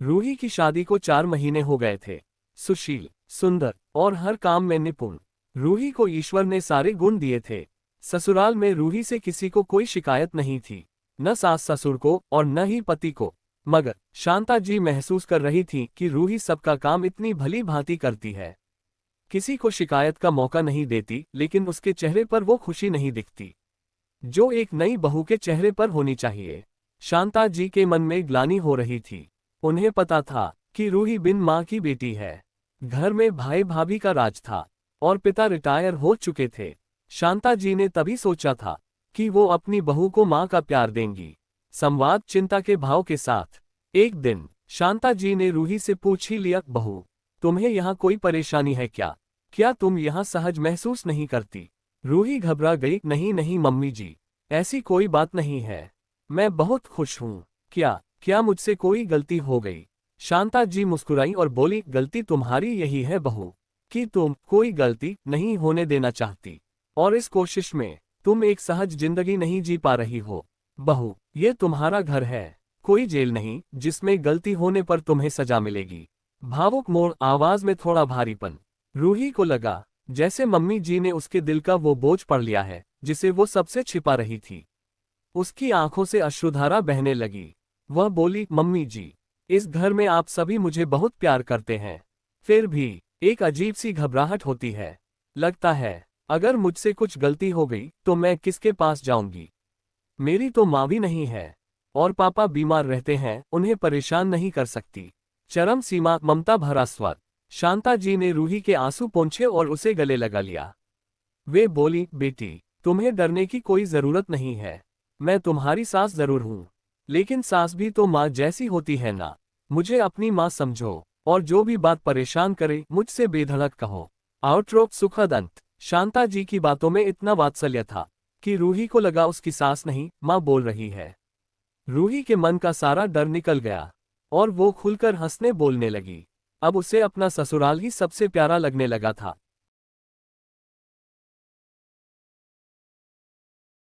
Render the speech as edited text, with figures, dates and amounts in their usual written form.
रूही की शादी को 4 महीने हो गए थे। सुशील, सुंदर और हर काम में निपुण रूही को ईश्वर ने सारे गुण दिए थे। ससुराल में रूही से किसी को कोई शिकायत नहीं थी, न सास ससुर को और न ही पति को। मगर शांता जी महसूस कर रही थी कि रूही सबका काम इतनी भली भांति करती है, किसी को शिकायत का मौका नहीं देती, लेकिन उसके चेहरे पर वो खुशी नहीं दिखती जो एक नई बहू के चेहरे पर होनी चाहिए। शांता जी के मन में ग्लानि हो रही थी। उन्हें पता था कि रूही बिन मां की बेटी है। घर में भाई भाभी का राज था और पिता रिटायर हो चुके थे। शांता जी ने तभी सोचा था कि वो अपनी बहू को मां का प्यार देंगी। संवाद चिंता के भाव के साथ एक दिन शांता जी ने रूही से पूछ ही लिया, बहू, तुम्हें यहाँ कोई परेशानी है क्या? क्या तुम यहाँ सहज महसूस नहीं करती? रूही घबरा गई। नहीं नहीं मम्मी जी, ऐसी कोई बात नहीं है, मैं बहुत खुश हूँ। क्या क्या मुझसे कोई गलती हो गई? शांता जी मुस्कुराई और बोली, गलती तुम्हारी यही है बहू कि तुम कोई गलती नहीं होने देना चाहती, और इस कोशिश में तुम एक सहज जिंदगी नहीं जी पा रही हो। बहू, ये तुम्हारा घर है, कोई जेल नहीं जिसमें गलती होने पर तुम्हें सजा मिलेगी। भावुक मोड़ आवाज में थोड़ा भारीपन। रूही को लगा जैसे मम्मी जी ने उसके दिल का वो बोझ पढ़ लिया है जिसे वो सबसे छिपा रही थी। उसकी आंखों से अश्रुधारा बहने लगी। वह बोली, मम्मी जी, इस घर में आप सभी मुझे बहुत प्यार करते हैं, फिर भी एक अजीब सी घबराहट होती है। लगता है अगर मुझसे कुछ गलती हो गई तो मैं किसके पास जाऊंगी? मेरी तो माँ भी नहीं है और पापा बीमार रहते हैं, उन्हें परेशान नहीं कर सकती। चरम सीमा ममता भरा स्वर। शांता जी ने रूही के आंसू पोंछे और उसे गले लगा लिया। वे बोली, बेटी, तुम्हें डरने की कोई जरूरत नहीं है। मैं तुम्हारी सास जरूर हूँ, लेकिन सास भी तो माँ जैसी होती है ना। मुझे अपनी माँ समझो और जो भी बात परेशान करे मुझसे बेधड़क कहो। आउटरोप सुखद अंत। शांता जी की बातों में इतना वात्सल्य था कि रूही को लगा उसकी सास नहीं माँ बोल रही है। रूही के मन का सारा डर निकल गया और वो खुलकर हंसने बोलने लगी। अब उसे अपना ससुराल ही सबसे प्यारा लगने लगा था।